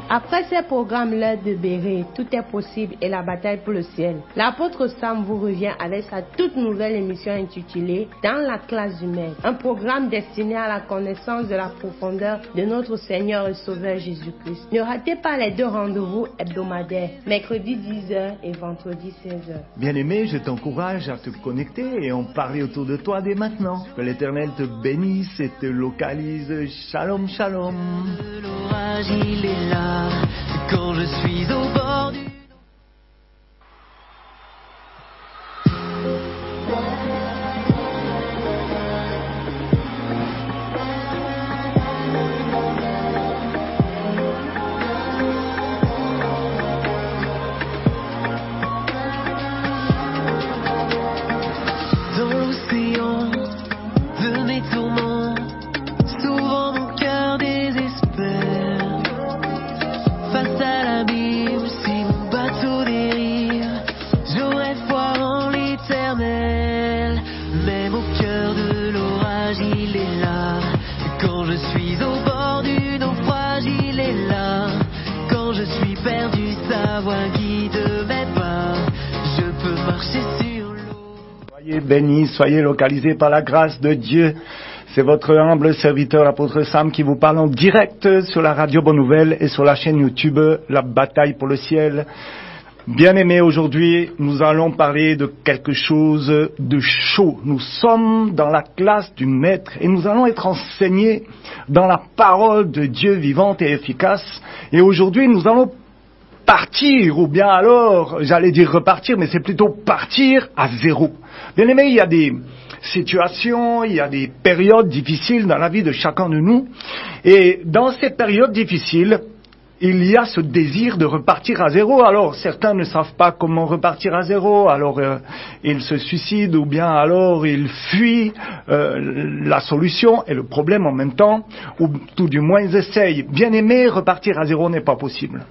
Après ces programmes, l'heure de bérer, tout est possible et la bataille pour le ciel. L'apôtre Sam vous revient avec sa toute nouvelle émission intitulée Dans la classe du maître. Un programme destiné à la connaissance de la profondeur de notre Seigneur et Sauveur Jésus-Christ. Ne ratez pas les 2 rendez-vous hebdomadaires, mercredi 10h et vendredi 16h. Bien-aimé, je t'encourage à te connecter et en parler autour de toi dès maintenant. Que l'Éternel te bénisse et te localise. Shalom, shalom. L'orage, il est là. Quand je suis au bord du... Dans l'océan de mes tourments, souvent mon cœur désespère. Face à l'abîme, si mon bateau dérive, j'aurai foi en l'éternel. Même au cœur de l'orage, il est là. Quand je suis au bord du naufrage, il est là. Quand je suis perdu, sa voix guide mes pas. Je peux marcher sur l'eau. Soyez bénis, soyez localisés par la grâce de Dieu. C'est votre humble serviteur, l'apôtre Sam, qui vous parle en direct sur la radio Bonne Nouvelle et sur la chaîne YouTube La Bataille pour le Ciel. Bien-aimés, aujourd'hui, nous allons parler de quelque chose de chaud. Nous sommes dans la classe du Maître et nous allons être enseignés dans la parole de Dieu vivante et efficace. Et aujourd'hui, nous allons partir, ou bien alors, j'allais dire repartir, mais c'est plutôt partir à zéro. Bien-aimés, il y a des situations, il y a des périodes difficiles dans la vie de chacun de nous. Et dans ces périodes difficiles, il y a ce désir de repartir à zéro. Alors, certains ne savent pas comment repartir à zéro, alors ils se suicident ou bien alors ils fuient la solution et le problème en même temps, ou tout du moins ils essayent. Bien aimé, repartir à zéro n'est pas possible.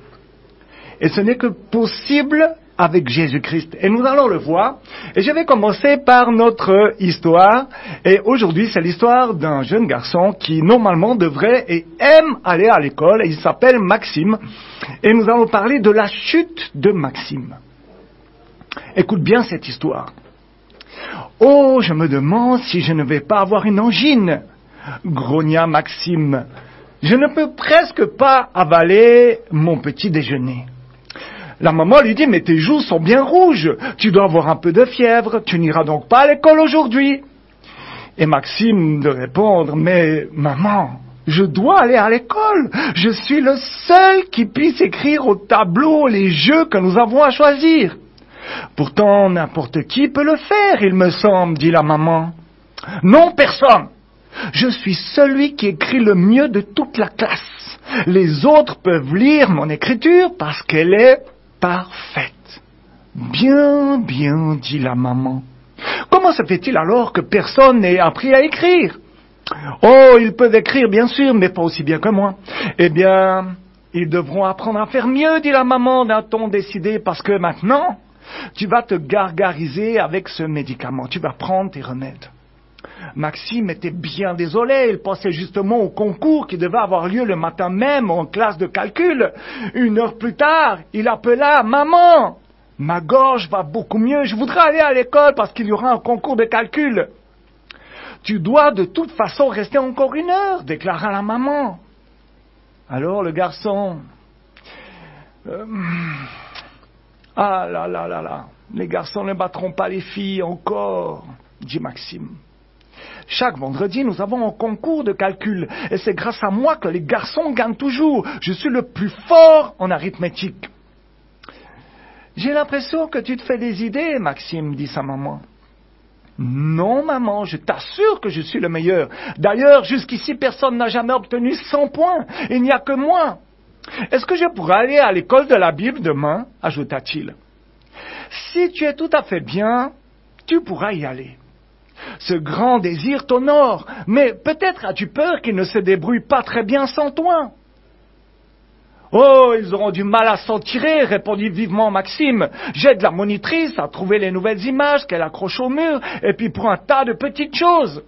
Et ce n'est que possible avec Jésus-Christ. Et nous allons le voir. Et je vais commencer par notre histoire. Et aujourd'hui, c'est l'histoire d'un jeune garçon qui normalement devrait et aime aller à l'école. Et il s'appelle Maxime. Et nous allons parler de la chute de Maxime. Écoute bien cette histoire. Oh, je me demande si je ne vais pas avoir une angine, grogna Maxime. Je ne peux presque pas avaler mon petit déjeuner. La maman lui dit, mais tes joues sont bien rouges, tu dois avoir un peu de fièvre, tu n'iras donc pas à l'école aujourd'hui. Et Maxime de répondre, mais maman, je dois aller à l'école, je suis le seul qui puisse écrire au tableau les jeux que nous avons à choisir. Pourtant, n'importe qui peut le faire, il me semble, dit la maman. Non, personne. Je suis celui qui écrit le mieux de toute la classe. Les autres peuvent lire mon écriture parce qu'elle est parfaite. Bien, bien, dit la maman. Comment se fait-il alors que personne n'ait appris à écrire? Oh, ils peuvent écrire, bien sûr, mais pas aussi bien que moi. Eh bien, ils devront apprendre à faire mieux, dit la maman d'un ton décidé, parce que maintenant, tu vas te gargariser avec ce médicament. Tu vas prendre tes remèdes. Maxime était bien désolé, il pensait justement au concours qui devait avoir lieu le matin même en classe de calcul. 1 heure plus tard, il appela « Maman, ma gorge va beaucoup mieux, je voudrais aller à l'école parce qu'il y aura un concours de calcul. » « Tu dois de toute façon rester encore 1 heure, déclara la maman. Alors le garçon... Ah là là là là, les garçons ne battront pas les filles encore, dit Maxime. Chaque vendredi, nous avons un concours de calcul, et c'est grâce à moi que les garçons gagnent toujours. Je suis le plus fort en arithmétique. J'ai l'impression que tu te fais des idées, Maxime, dit sa maman. Non, maman, je t'assure que je suis le meilleur. D'ailleurs, jusqu'ici, personne n'a jamais obtenu 100 points. Il n'y a que moi. Est-ce que je pourrais aller à l'école de la Bible demain, ajouta-t-il. Si tu es tout à fait bien, tu pourras y aller. Ce grand désir t'honore, mais peut-être as-tu peur qu'il ne se débrouille pas très bien sans toi. Oh, ils auront du mal à s'en tirer, répondit vivement Maxime. J'aide la monitrice à trouver les nouvelles images qu'elle accroche au mur, et puis pour un tas de petites choses.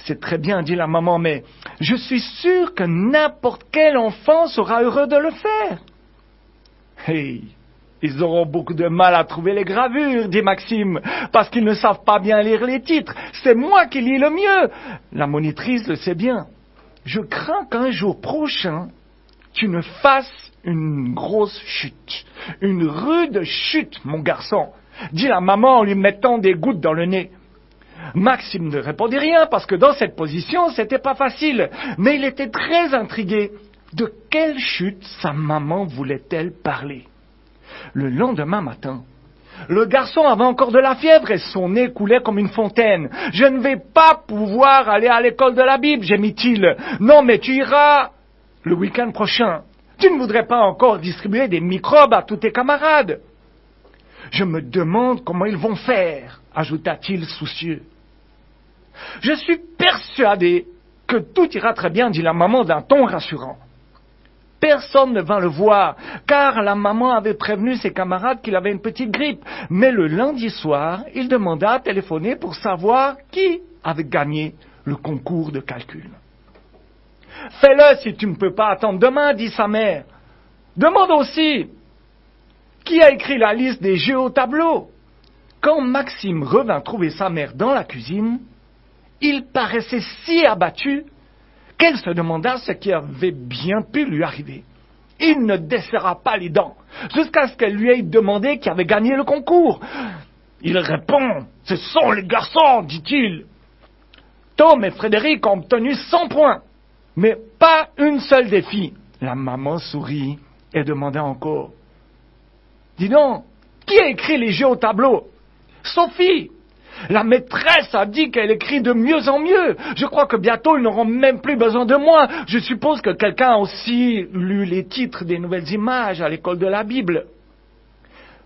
C'est très bien, dit la maman, mais je suis sûre que n'importe quel enfant sera heureux de le faire. Hey, ils auront beaucoup de mal à trouver les gravures, dit Maxime, parce qu'ils ne savent pas bien lire les titres. C'est moi qui lis le mieux. La monitrice le sait bien. Je crains qu'un jour prochain, tu ne fasses une grosse chute. Une rude chute, mon garçon, dit la maman en lui mettant des gouttes dans le nez. Maxime ne répondit rien parce que dans cette position, c'était pas facile. Mais il était très intrigué. De quelle chute sa maman voulait-elle parler? Le lendemain matin, le garçon avait encore de la fièvre et son nez coulait comme une fontaine. « Je ne vais pas pouvoir aller à l'école de la Bible, gémit-il. Non, mais tu iras le week-end prochain. Tu ne voudrais pas encore distribuer des microbes à tous tes camarades. » « Je me demande comment ils vont faire, ajouta-t-il soucieux. « Je suis persuadé que tout ira très bien, dit la maman d'un ton rassurant. Personne ne vint le voir, car la maman avait prévenu ses camarades qu'il avait une petite grippe. Mais le lundi soir, il demanda à téléphoner pour savoir qui avait gagné le concours de calcul. « Fais-le si tu ne peux pas attendre demain, dit sa mère. Demande aussi qui a écrit la liste des jeux au tableau. » Quand Maxime revint trouver sa mère dans la cuisine, il paraissait si abattu qu'elle se demanda ce qui avait bien pu lui arriver. Il ne desserra pas les dents, jusqu'à ce qu'elle lui ait demandé qui avait gagné le concours. Il répond, « Ce sont les garçons, dit-il. Tom et Frédéric ont obtenu 100 points, mais pas une seule des filles. » La maman sourit et demanda encore, « Dis donc, qui a écrit les jeux au tableau? »« Sophie. La maîtresse a dit qu'elle écrit de mieux en mieux. Je crois que bientôt ils n'auront même plus besoin de moi. Je suppose que quelqu'un a aussi lu les titres des nouvelles images à l'école de la Bible. »«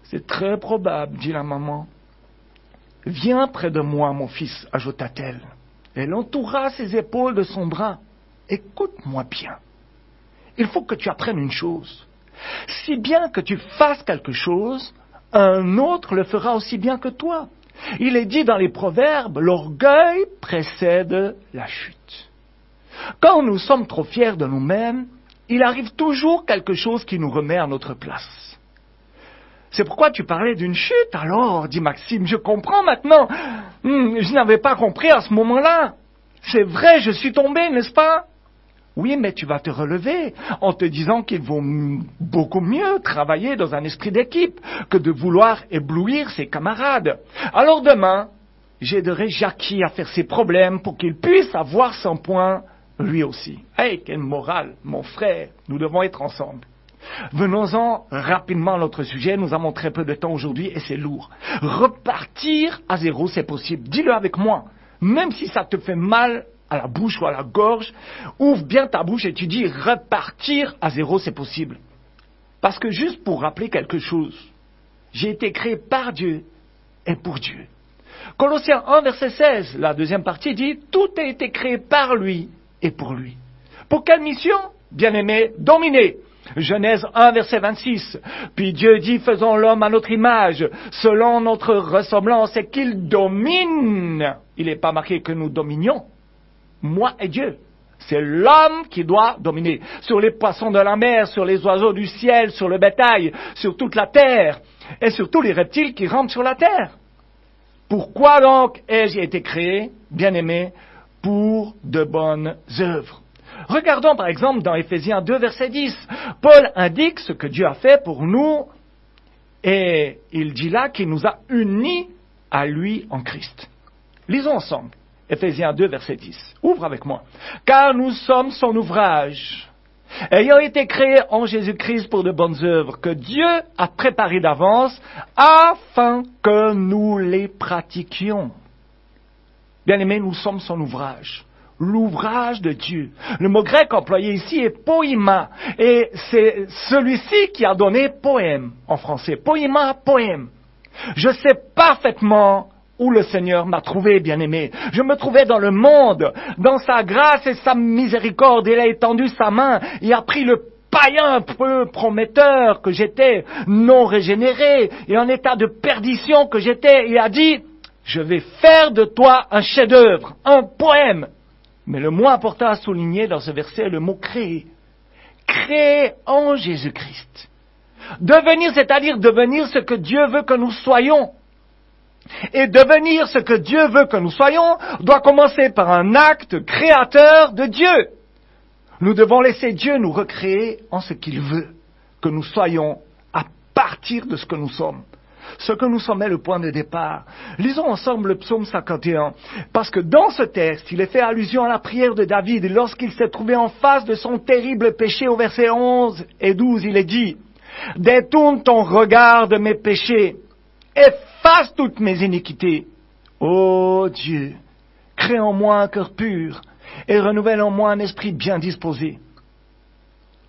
C'est très probable, dit la maman. »« Viens près de moi, mon fils, ajouta-t-elle. Elle entoura ses épaules de son bras. Écoute-moi bien. Il faut que tu apprennes une chose. Si bien que tu fasses quelque chose, un autre le fera aussi bien que toi. Il est dit dans les proverbes, l'orgueil précède la chute. Quand nous sommes trop fiers de nous-mêmes, il arrive toujours quelque chose qui nous remet à notre place. C'est pourquoi tu parlais d'une chute alors, dit Maxime. Je comprends maintenant. Je n'avais pas compris à ce moment-là. C'est vrai, je suis tombé, n'est-ce pas? Oui, mais tu vas te relever en te disant qu'il vaut beaucoup mieux travailler dans un esprit d'équipe que de vouloir éblouir ses camarades. Alors demain, j'aiderai Jackie à faire ses problèmes pour qu'il puisse avoir son point lui aussi. Hey, quelle morale, mon frère, nous devons être ensemble. Venons-en rapidement à notre sujet, nous avons très peu de temps aujourd'hui et c'est lourd. Repartir à zéro, c'est possible. Dis-le avec moi, même si ça te fait mal à la bouche ou à la gorge, ouvre bien ta bouche et tu dis repartir à zéro, c'est possible. Parce que juste pour rappeler quelque chose, j'ai été créé par Dieu et pour Dieu. Colossiens 1, verset 16, la deuxième partie dit tout a été créé par lui et pour lui. Pour quelle mission? Bien-aimé, dominer. Genèse 1, verset 26. Puis Dieu dit, faisons l'homme à notre image, selon notre ressemblance, et qu'il domine. Il n'est pas marqué que nous dominions. Moi et Dieu. C'est l'homme qui doit dominer. Sur les poissons de la mer, sur les oiseaux du ciel, sur le bétail, sur toute la terre, et sur tous les reptiles qui rampent sur la terre. Pourquoi donc ai-je été créé, bien-aimé, pour de bonnes œuvres? Regardons par exemple dans Éphésiens 2, verset 10. Paul indique ce que Dieu a fait pour nous et il dit là qu'il nous a unis à lui en Christ. Lisons ensemble. Éphésiens 2, verset 10. Ouvre avec moi. Car nous sommes son ouvrage, ayant été créés en Jésus-Christ pour de bonnes œuvres, que Dieu a préparées d'avance afin que nous les pratiquions. Bien-aimés, nous sommes son ouvrage. L'ouvrage de Dieu. Le mot grec employé ici est poïma, et c'est celui-ci qui a donné poème en français. Poïma, poème. Je sais parfaitement où le Seigneur m'a trouvé, bien-aimé. Je me trouvais dans le monde. Dans sa grâce et sa miséricorde, il a étendu sa main et a pris le païen peu prometteur que j'étais, non régénéré, et en état de perdition que j'étais, et a dit, je vais faire de toi un chef-d'œuvre, un poème. Mais le mot important à souligner dans ce verset est le mot créer. Créer en Jésus-Christ. Devenir, c'est-à-dire devenir ce que Dieu veut que nous soyons. Et devenir ce que Dieu veut que nous soyons doit commencer par un acte créateur de Dieu. Nous devons laisser Dieu nous recréer en ce qu'il veut que nous soyons à partir de ce que nous sommes. Ce que nous sommes est le point de départ. Lisons ensemble le psaume 51, parce que dans ce texte, il est fait allusion à la prière de David, et lorsqu'il s'est trouvé en face de son terrible péché, au verset 11 et 12, il est dit « Détourne ton regard de mes péchés, efface toutes mes iniquités. Ô Dieu, crée en moi un cœur pur, et renouvelle en moi un esprit bien disposé. »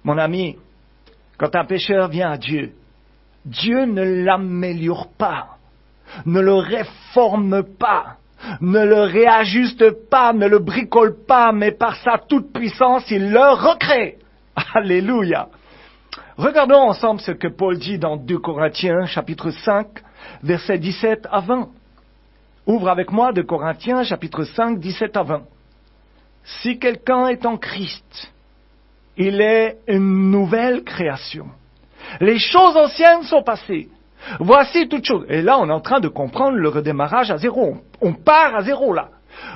Mon ami, quand un pécheur vient à Dieu, Dieu ne l'améliore pas, ne le réforme pas, ne le réajuste pas, ne le bricole pas, mais par sa toute-puissance, il le recrée. Alléluia. Regardons ensemble ce que Paul dit dans 2 Corinthiens, chapitre 5, versets 17 à 20. Ouvre avec moi 2 Corinthiens, chapitre 5, 17 à 20. Si quelqu'un est en Christ, il est une nouvelle création. Les choses anciennes sont passées. Voici toutes choses. Et là, on est en train de comprendre le redémarrage à zéro. On part à zéro, là.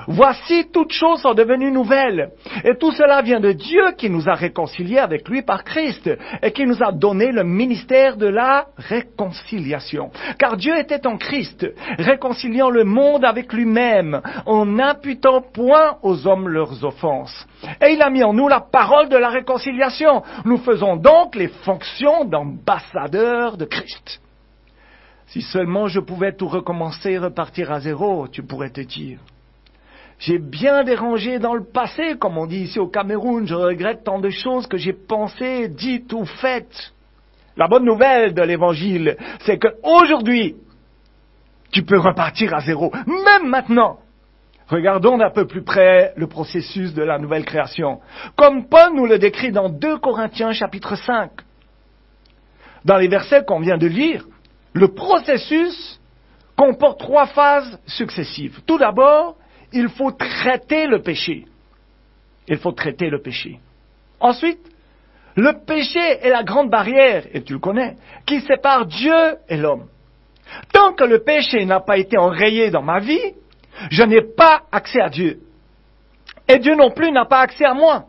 Voici toutes choses sont devenues nouvelles. Et tout cela vient de Dieu qui nous a réconciliés avec lui par Christ et qui nous a donné le ministère de la réconciliation. Car Dieu était en Christ, réconciliant le monde avec lui-même, en n'imputant point aux hommes leurs offenses. Et il a mis en nous la parole de la réconciliation. Nous faisons donc les fonctions d'ambassadeurs de Christ. Si seulement je pouvais tout recommencer et repartir à zéro, tu pourrais te dire. J'ai bien dérangé dans le passé, comme on dit ici au Cameroun. Je regrette tant de choses que j'ai pensées, dites ou faites. La bonne nouvelle de l'Évangile, c'est qu'aujourd'hui, tu peux repartir à zéro, même maintenant. Regardons d'un peu plus près le processus de la nouvelle création, comme Paul nous le décrit dans 2 Corinthiens chapitre 5. Dans les versets qu'on vient de lire, le processus comporte 3 phases successives. Tout d'abord, il faut traiter le péché. Il faut traiter le péché. Ensuite, le péché est la grande barrière, et tu le connais, qui sépare Dieu et l'homme. Tant que le péché n'a pas été enrayé dans ma vie, je n'ai pas accès à Dieu. Et Dieu non plus n'a pas accès à moi.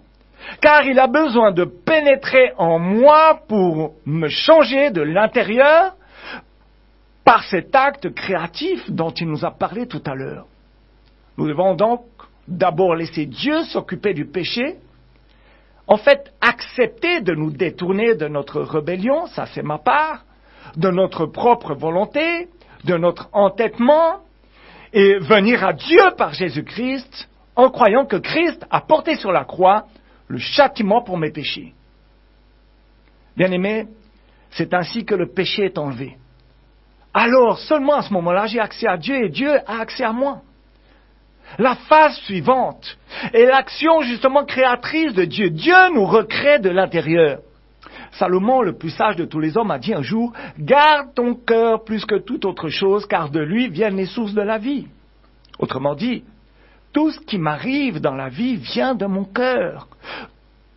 Car il a besoin de pénétrer en moi pour me changer de l'intérieur par cet acte créatif dont il nous a parlé tout à l'heure. Nous devons donc d'abord laisser Dieu s'occuper du péché, en fait accepter de nous détourner de notre rébellion, ça c'est ma part, de notre propre volonté, de notre entêtement, et venir à Dieu par Jésus-Christ en croyant que Christ a porté sur la croix le châtiment pour mes péchés. Bien-aimés, c'est ainsi que le péché est enlevé. Alors, seulement à ce moment-là, j'ai accès à Dieu et Dieu a accès à moi. La phase suivante est l'action justement créatrice de Dieu. Dieu nous recrée de l'intérieur. Salomon, le plus sage de tous les hommes, a dit un jour « Garde ton cœur plus que toute autre chose, car de lui viennent les sources de la vie. » Autrement dit, tout ce qui m'arrive dans la vie vient de mon cœur.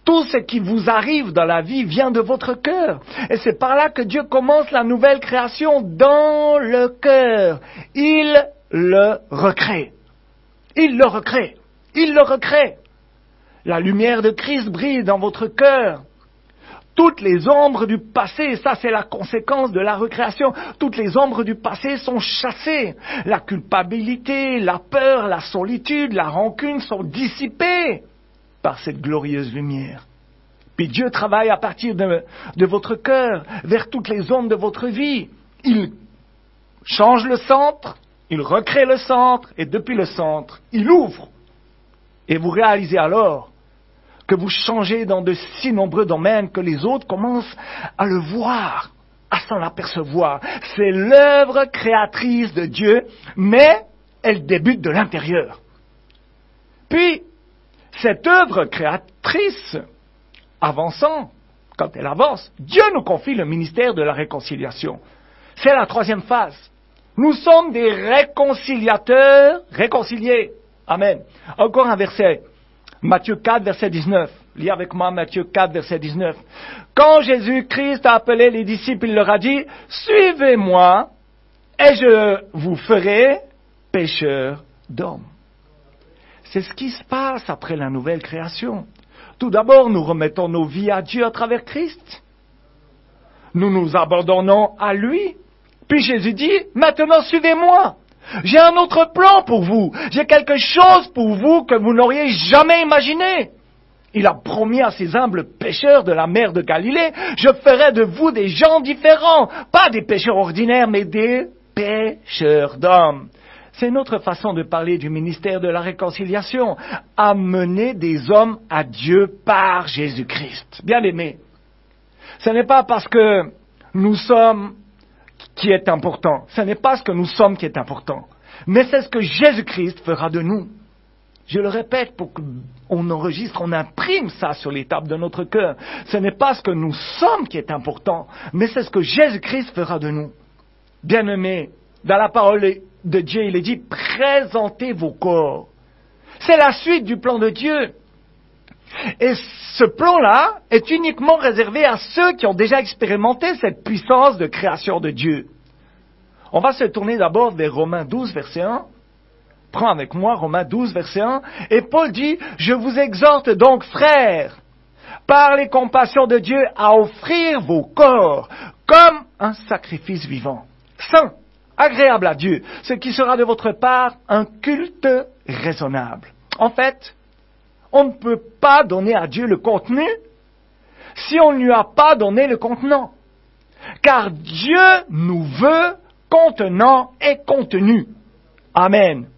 Tout ce qui vous arrive dans la vie vient de votre cœur. Et c'est par là que Dieu commence la nouvelle création dans le cœur. Il le recrée. Il le recrée. Il le recrée. La lumière de Christ brille dans votre cœur. Toutes les ombres du passé, ça c'est la conséquence de la recréation, toutes les ombres du passé sont chassées. La culpabilité, la peur, la solitude, la rancune sont dissipées par cette glorieuse lumière. Puis Dieu travaille à partir de votre cœur, vers toutes les ombres de votre vie. Il change le centre, il recrée le centre, et depuis le centre, il ouvre. Et vous réalisez alors que vous changez dans de si nombreux domaines que les autres commencent à le voir, à s'en apercevoir. C'est l'œuvre créatrice de Dieu, mais elle débute de l'intérieur. Puis, cette œuvre créatrice, avançant, quand elle avance, Dieu nous confie le ministère de la réconciliation. C'est la troisième phase. Nous sommes des réconciliateurs, réconciliés. Amen. Encore un verset. Matthieu 4, verset 19. Lis avec moi Matthieu 4, verset 19. Quand Jésus-Christ a appelé les disciples, il leur a dit, « Suivez-moi, et je vous ferai pécheurs d'hommes. » C'est ce qui se passe après la nouvelle création. Tout d'abord, nous remettons nos vies à Dieu à travers Christ. Nous nous abandonnons à lui. Puis Jésus dit, maintenant suivez-moi. J'ai un autre plan pour vous. J'ai quelque chose pour vous que vous n'auriez jamais imaginé. Il a promis à ces humbles pécheurs de la mer de Galilée, je ferai de vous des gens différents. Pas des pécheurs ordinaires, mais des pécheurs d'hommes. C'est notre façon de parler du ministère de la réconciliation. Amener des hommes à Dieu par Jésus-Christ. Bien-aimés, ce n'est pas parce que nous sommes qui est important. Ce n'est pas ce que nous sommes qui est important. Mais c'est ce que Jésus-Christ fera de nous. Je le répète pour qu'on enregistre, on imprime ça sur les tables de notre cœur. Ce n'est pas ce que nous sommes qui est important, mais c'est ce que Jésus-Christ fera de nous. Bien-aimés, dans la parole de Dieu, il est dit, présentez vos corps. C'est la suite du plan de Dieu. Et ce plan-là est uniquement réservé à ceux qui ont déjà expérimenté cette puissance de création de Dieu. On va se tourner d'abord vers Romains 12, verset 1. Prends avec moi Romains 12, verset 1. Et Paul dit, « Je vous exhorte donc, frères, par les compassions de Dieu, à offrir vos corps comme un sacrifice vivant, saint, agréable à Dieu, ce qui sera de votre part un culte raisonnable. » En fait, on ne peut pas donner à Dieu le contenu si on ne lui a pas donné le contenant. Car Dieu nous veut contenant et contenu. Amen.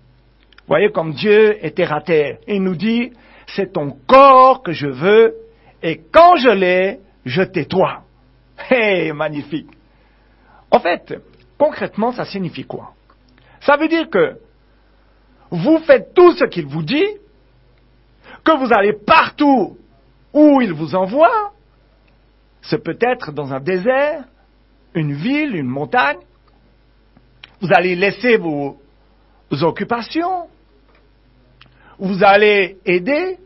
Voyez comme Dieu est terre à terre. Il nous dit, c'est ton corps que je veux, et quand je l'ai, je t'étoie. Hey, magnifique. En fait, concrètement, ça signifie quoi? Ça veut dire que vous faites tout ce qu'il vous dit, que vous allez partout où il vous envoie. C'est peut-être dans un désert, une ville, une montagne. Vous allez laisser vos occupations. Vous allez aider,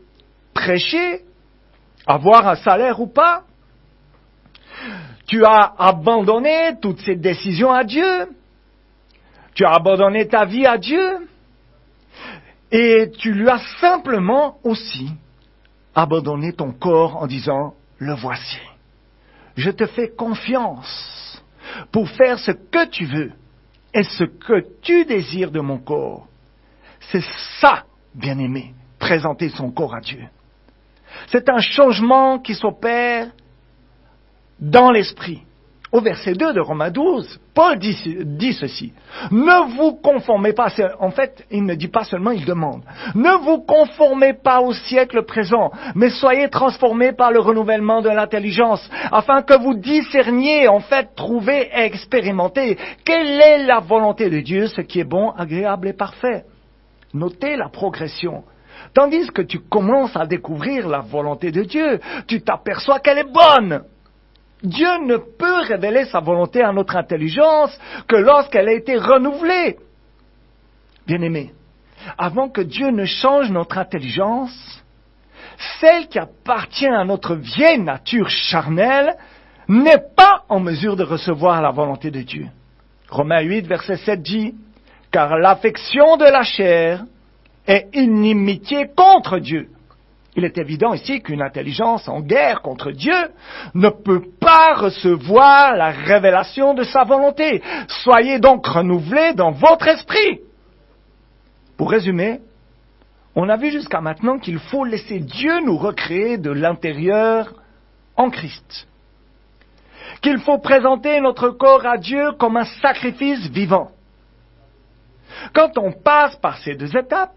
prêcher, avoir un salaire ou pas. Tu as abandonné toutes ces décisions à Dieu. Tu as abandonné ta vie à Dieu. Et tu lui as simplement aussi abandonné ton corps en disant, le voici. Je te fais confiance pour faire ce que tu veux et ce que tu désires de mon corps. C'est ça, bien-aimé, présenter son corps à Dieu. C'est un changement qui s'opère dans l'esprit. Au verset 2 de Romains 12, Paul dit ceci. Ne vous conformez pas, en fait, il ne dit pas seulement, il demande. Ne vous conformez pas au siècle présent, mais soyez transformés par le renouvellement de l'intelligence, afin que vous discerniez, en fait, trouver et expérimenter quelle est la volonté de Dieu, ce qui est bon, agréable et parfait. Notez la progression. Tandis que tu commences à découvrir la volonté de Dieu, tu t'aperçois qu'elle est bonne. Dieu ne peut révéler sa volonté à notre intelligence que lorsqu'elle a été renouvelée. Bien-aimés, avant que Dieu ne change notre intelligence, celle qui appartient à notre vieille nature charnelle n'est pas en mesure de recevoir la volonté de Dieu. Romains 8, verset 7 dit, « Car l'affection de la chair est inimitié contre Dieu. » Il est évident ici qu'une intelligence en guerre contre Dieu ne peut pas recevoir la révélation de sa volonté. Soyez donc renouvelés dans votre esprit. Pour résumer, on a vu jusqu'à maintenant qu'il faut laisser Dieu nous recréer de l'intérieur en Christ. Qu'il faut présenter notre corps à Dieu comme un sacrifice vivant. Quand on passe par ces deux étapes,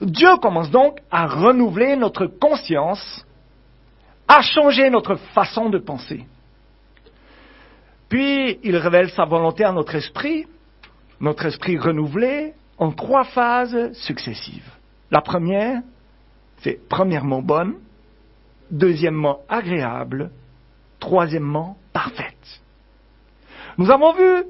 Dieu commence donc à renouveler notre conscience, à changer notre façon de penser. Puis, il révèle sa volonté à notre esprit renouvelé, en 3 phases successives. La première, c'est premièrement bonne, deuxièmement agréable, troisièmement parfaite. Nous avons vu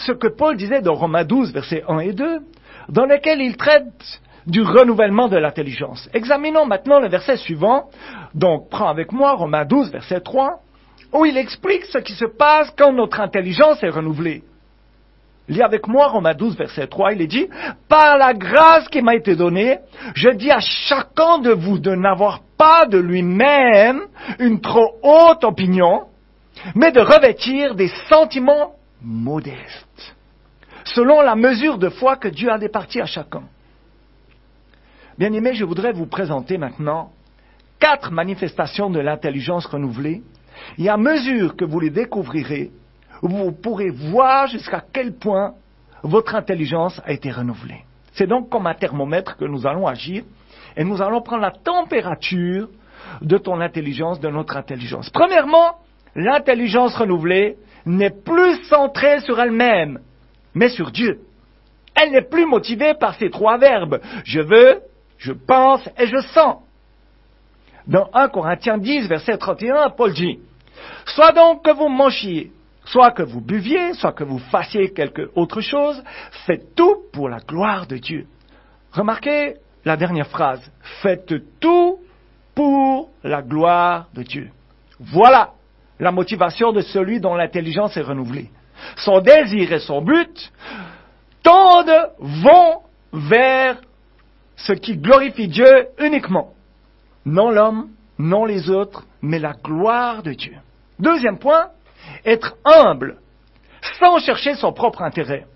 ce que Paul disait dans Romains 12, versets 1 et 2, dans lequel il traite du renouvellement de l'intelligence. Examinons maintenant le verset suivant. Donc, prends avec moi Romains 12, verset 3, où il explique ce qui se passe quand notre intelligence est renouvelée. Lis avec moi Romains 12, verset 3, il est dit, « Par la grâce qui m'a été donnée, je dis à chacun de vous de n'avoir pas de lui-même une trop haute opinion, mais de revêtir des sentiments modestes, selon la mesure de foi que Dieu a départie à chacun. » Bien-aimés, je voudrais vous présenter maintenant 4 manifestations de l'intelligence renouvelée, et à mesure que vous les découvrirez, vous pourrez voir jusqu'à quel point votre intelligence a été renouvelée. C'est donc comme un thermomètre que nous allons agir, et nous allons prendre la température de ton intelligence, de notre intelligence. Premièrement, l'intelligence renouvelée n'est plus centrée sur elle-même, mais sur Dieu. Elle n'est plus motivée par ces 3 verbes. Je veux, je pense et je sens. Dans 1 Corinthiens 10, verset 31, Paul dit, « Soit donc que vous mangiez, soit que vous buviez, soit que vous fassiez quelque autre chose, faites tout pour la gloire de Dieu. » Remarquez la dernière phrase, « Faites tout pour la gloire de Dieu. » Voilà la motivation de celui dont l'intelligence est renouvelée. Son désir et son but vont vers ce qui glorifie Dieu uniquement. Non l'homme, non les autres, mais la gloire de Dieu. Deuxième point, être humble, sans chercher son propre intérêt.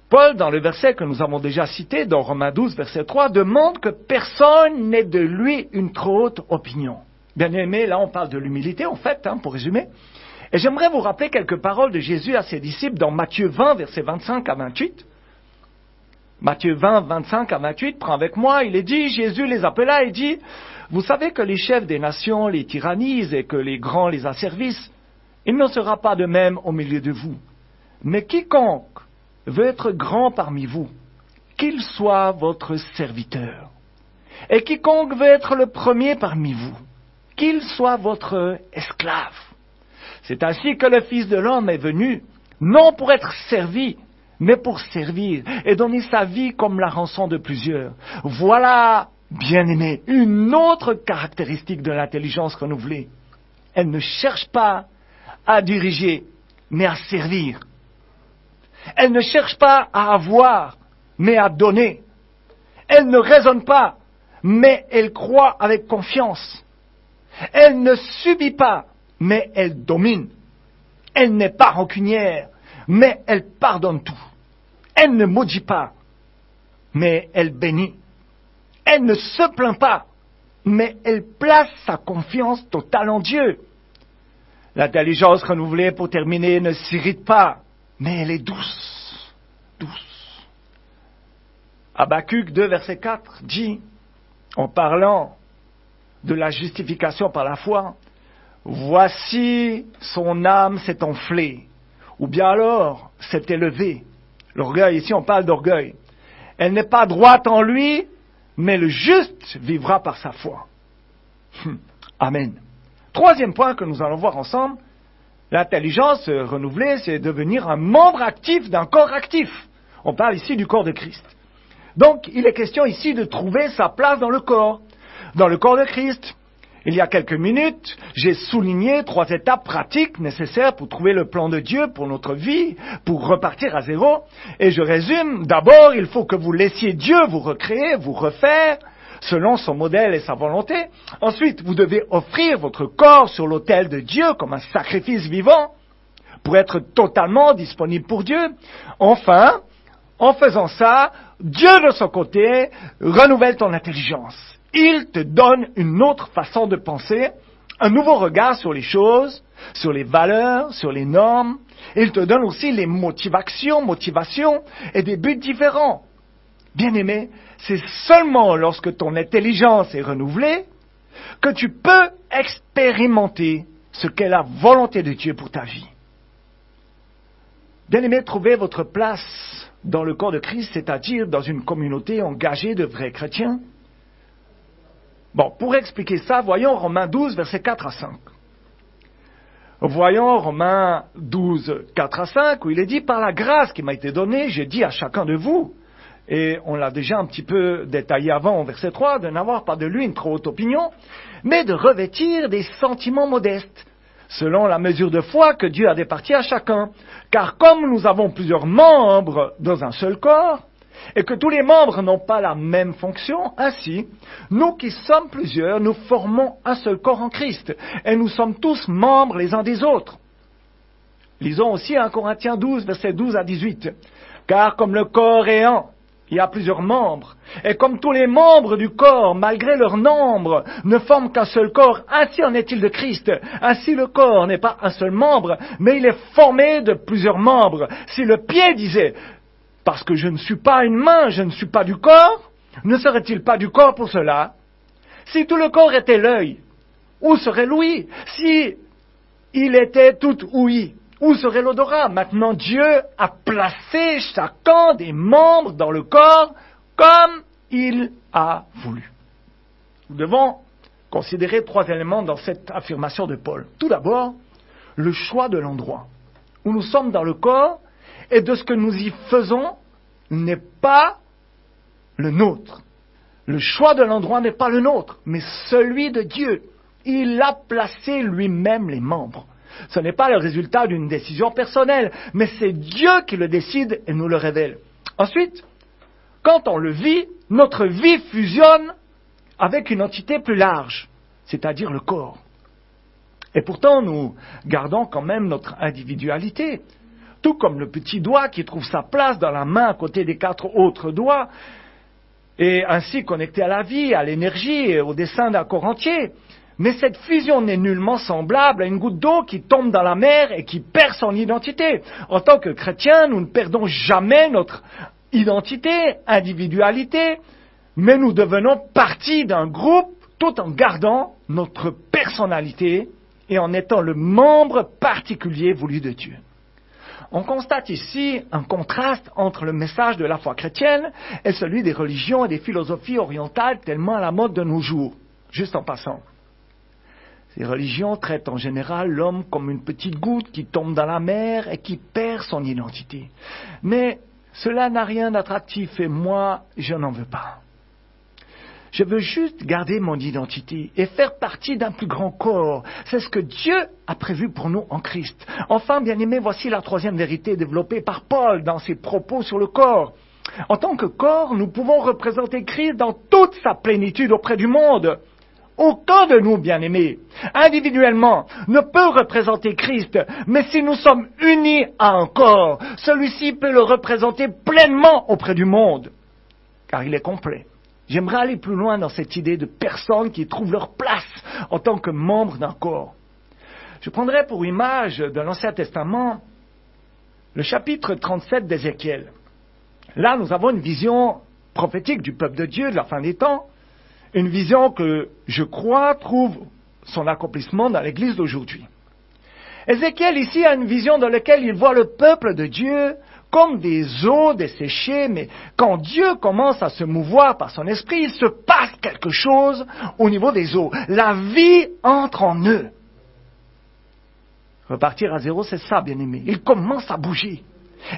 Paul, dans le verset que nous avons déjà cité, dans Romains 12, verset 3, demande que personne n'ait de lui une trop haute opinion. Bien aimé, là on parle de l'humilité en fait, pour résumer. Et j'aimerais vous rappeler quelques paroles de Jésus à ses disciples dans Matthieu 20, versets 25 à 28. Matthieu 20, 25 à 28, prends avec moi, il est dit, Jésus les appela et dit, « Vous savez que les chefs des nations les tyrannisent et que les grands les asservissent. Il ne sera pas de même au milieu de vous. Mais quiconque veut être grand parmi vous, qu'il soit votre serviteur. Et quiconque veut être le premier parmi vous, qu'il soit votre esclave. C'est ainsi que le Fils de l'homme est venu, non pour être servi, mais pour servir et donner sa vie comme la rançon de plusieurs. » Voilà, bien-aimés, une autre caractéristique de l'intelligence renouvelée. Elle ne cherche pas à diriger, mais à servir. Elle ne cherche pas à avoir, mais à donner. Elle ne raisonne pas, mais elle croit avec confiance. Elle ne subit pas, mais elle domine. Elle n'est pas rancunière, mais elle pardonne tout. Elle ne maudit pas, mais elle bénit. Elle ne se plaint pas, mais elle place sa confiance totale en Dieu. L'intelligence renouvelée, pour terminer, ne s'irrite pas, mais elle est douce. Douce. Habakkuk 2, verset 4 dit, en parlant de la justification par la foi, « Voici son âme s'est enflée, ou bien alors s'est élevée. » L'orgueil, ici on parle d'orgueil. « Elle n'est pas droite en lui, mais le juste vivra par sa foi. » Amen. Troisième point que nous allons voir ensemble, l'intelligence renouvelée, c'est devenir un membre actif d'un corps actif. On parle ici du corps de Christ. Donc, il est question ici de trouver sa place dans le corps. Dans le corps de Christ, il y a quelques minutes, j'ai souligné 3 étapes pratiques nécessaires pour trouver le plan de Dieu pour notre vie, pour repartir à zéro. Et je résume, d'abord, il faut que vous laissiez Dieu vous recréer, vous refaire, selon son modèle et sa volonté. Ensuite, vous devez offrir votre corps sur l'autel de Dieu comme un sacrifice vivant pour être totalement disponible pour Dieu. Enfin, en faisant ça, Dieu de son côté renouvelle ton intelligence. Il te donne une autre façon de penser, un nouveau regard sur les choses, sur les valeurs, sur les normes. Il te donne aussi les motivations et des buts différents. Bien-aimé, c'est seulement lorsque ton intelligence est renouvelée que tu peux expérimenter ce qu'est la volonté de Dieu pour ta vie. Bien-aimé, trouvez votre place dans le corps de Christ, c'est-à-dire dans une communauté engagée de vrais chrétiens. Bon, pour expliquer ça, voyons Romains 12, versets 4 à 5. Voyons Romains 12, 4 à 5, où il est dit « Par la grâce qui m'a été donnée, j'ai dit à chacun de vous, et on l'a déjà un petit peu détaillé avant au verset 3, de n'avoir pas de lui une trop haute opinion, mais de revêtir des sentiments modestes, selon la mesure de foi que Dieu a départie à chacun. Car comme nous avons plusieurs membres dans un seul corps, et que tous les membres n'ont pas la même fonction, ainsi, nous qui sommes plusieurs, nous formons un seul corps en Christ, et nous sommes tous membres les uns des autres. » Lisons aussi 1 Corinthiens 12, versets 12 à 18. « Car comme le corps est un, il y a plusieurs membres, et comme tous les membres du corps, malgré leur nombre, ne forment qu'un seul corps, ainsi en est-il de Christ. Ainsi le corps n'est pas un seul membre, mais il est formé de plusieurs membres. Si le pied disait « Parce que je ne suis pas une main, je ne suis pas du corps », ne serait-il pas du corps pour cela? Si tout le corps était l'œil, où serait l'ouïe? Si il était tout ouïe, où serait l'odorat? Maintenant, Dieu a placé chacun des membres dans le corps comme il a voulu. Nous devons considérer 3 éléments dans cette affirmation de Paul. Tout d'abord, le choix de l'endroit où nous sommes dans le corps et de ce que nous y faisons n'est pas le nôtre. Le choix de l'endroit n'est pas le nôtre, mais celui de Dieu. Il a placé lui-même les membres. Ce n'est pas le résultat d'une décision personnelle, mais c'est Dieu qui le décide et nous le révèle. Ensuite, quand on le vit, notre vie fusionne avec une entité plus large, c'est-à-dire le corps. Et pourtant, nous gardons quand même notre individualité. Tout comme le petit doigt qui trouve sa place dans la main à côté des 4 autres doigts, et ainsi connecté à la vie, à l'énergie et au dessin d'un corps entier. Mais cette fusion n'est nullement semblable à une goutte d'eau qui tombe dans la mer et qui perd son identité. En tant que chrétiens, nous ne perdons jamais notre identité, individualité, mais nous devenons partie d'un groupe tout en gardant notre personnalité et en étant le membre particulier voulu de Dieu. On constate ici un contraste entre le message de la foi chrétienne et celui des religions et des philosophies orientales tellement à la mode de nos jours. Juste en passant. Ces religions traitent en général l'homme comme une petite goutte qui tombe dans la mer et qui perd son identité. Mais cela n'a rien d'attractif et moi, je n'en veux pas. Je veux juste garder mon identité et faire partie d'un plus grand corps. C'est ce que Dieu a prévu pour nous en Christ. Enfin, bien-aimés, voici la 3e vérité développée par Paul dans ses propos sur le corps. En tant que corps, nous pouvons représenter Christ dans toute sa plénitude auprès du monde. Aucun de nous, bien-aimés, individuellement, ne peut représenter Christ, mais si nous sommes unis à un corps, celui-ci peut le représenter pleinement auprès du monde, car il est complet. J'aimerais aller plus loin dans cette idée de personnes qui trouvent leur place en tant que membres d'un corps. Je prendrai pour image de l'Ancien Testament le chapitre 37 d'Ézéchiel. Là, nous avons une vision prophétique du peuple de Dieu de la fin des temps, une vision que, je crois, trouve son accomplissement dans l'Église d'aujourd'hui. Ézéchiel ici a une vision dans laquelle il voit le peuple de Dieu comme des eaux desséchées, mais quand Dieu commence à se mouvoir par son esprit, il se passe quelque chose au niveau des eaux. La vie entre en eux. Repartir à zéro, c'est ça, bien-aimé. Ils commencent à bouger.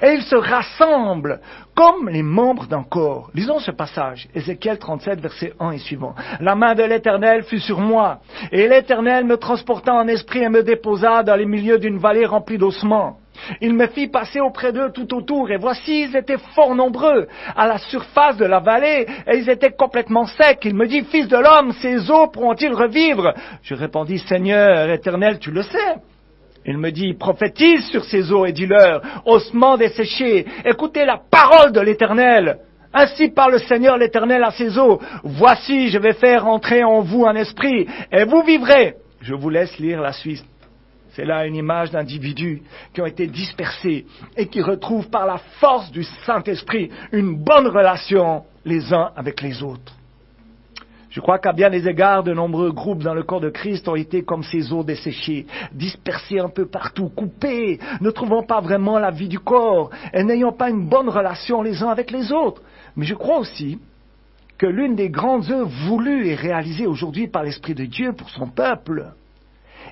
Et ils se rassemblent comme les membres d'un corps. Lisons ce passage, Ézéchiel 37, verset 1 et suivant. « La main de l'Éternel fut sur moi, et l'Éternel me transporta en esprit et me déposa dans les milieux d'une vallée remplie d'ossements. Il me fit passer auprès d'eux tout autour, et voici, ils étaient fort nombreux à la surface de la vallée, et ils étaient complètement secs. Il me dit, « Fils de l'homme, ces eaux pourront-ils revivre ?» Je répondis, « Seigneur, Éternel, tu le sais. » Il me dit, prophétise sur ces eaux et dis-leur, ossements desséchés, écoutez la parole de l'Éternel. Ainsi parle le Seigneur l'Éternel à ces eaux. Voici, je vais faire entrer en vous un esprit, et vous vivrez. Je vous laisse lire la suite. C'est là une image d'individus qui ont été dispersés et qui retrouvent par la force du Saint-Esprit une bonne relation les uns avec les autres. Je crois qu'à bien des égards, de nombreux groupes dans le corps de Christ ont été comme ces eaux desséchées, dispersés un peu partout, coupés, ne trouvant pas vraiment la vie du corps et n'ayant pas une bonne relation les uns avec les autres. Mais je crois aussi que l'une des grandes œuvres voulues et réalisées aujourd'hui par l'Esprit de Dieu pour son peuple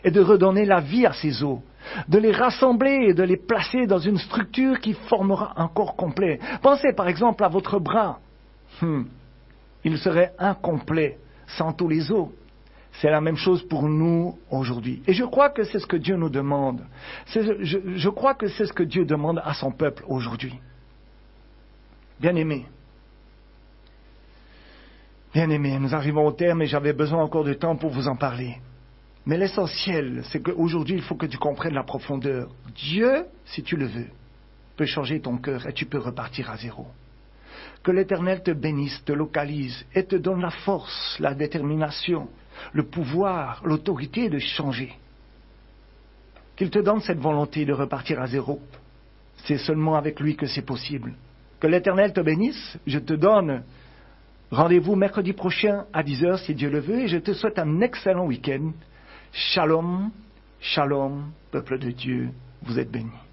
et de redonner la vie à ces os, de les rassembler et de les placer dans une structure qui formera un corps complet. Pensez par exemple à votre bras. Il serait incomplet sans tous les os. C'est la même chose pour nous aujourd'hui. Et je crois que c'est ce que Dieu nous demande. Je crois que c'est ce que Dieu demande à son peuple aujourd'hui. Bien-aimés, nous arrivons au terme et j'avais besoin encore de temps pour vous en parler. Mais l'essentiel, c'est qu'aujourd'hui, il faut que tu comprennes la profondeur. Dieu, si tu le veux, peut changer ton cœur et tu peux repartir à zéro. Que l'Éternel te bénisse, te localise et te donne la force, la détermination, le pouvoir, l'autorité de changer. Qu'il te donne cette volonté de repartir à zéro. C'est seulement avec lui que c'est possible. Que l'Éternel te bénisse. Je te donne rendez-vous mercredi prochain à 10h si Dieu le veut et je te souhaite un excellent week-end. Shalom, shalom, peuple de Dieu, vous êtes bénis.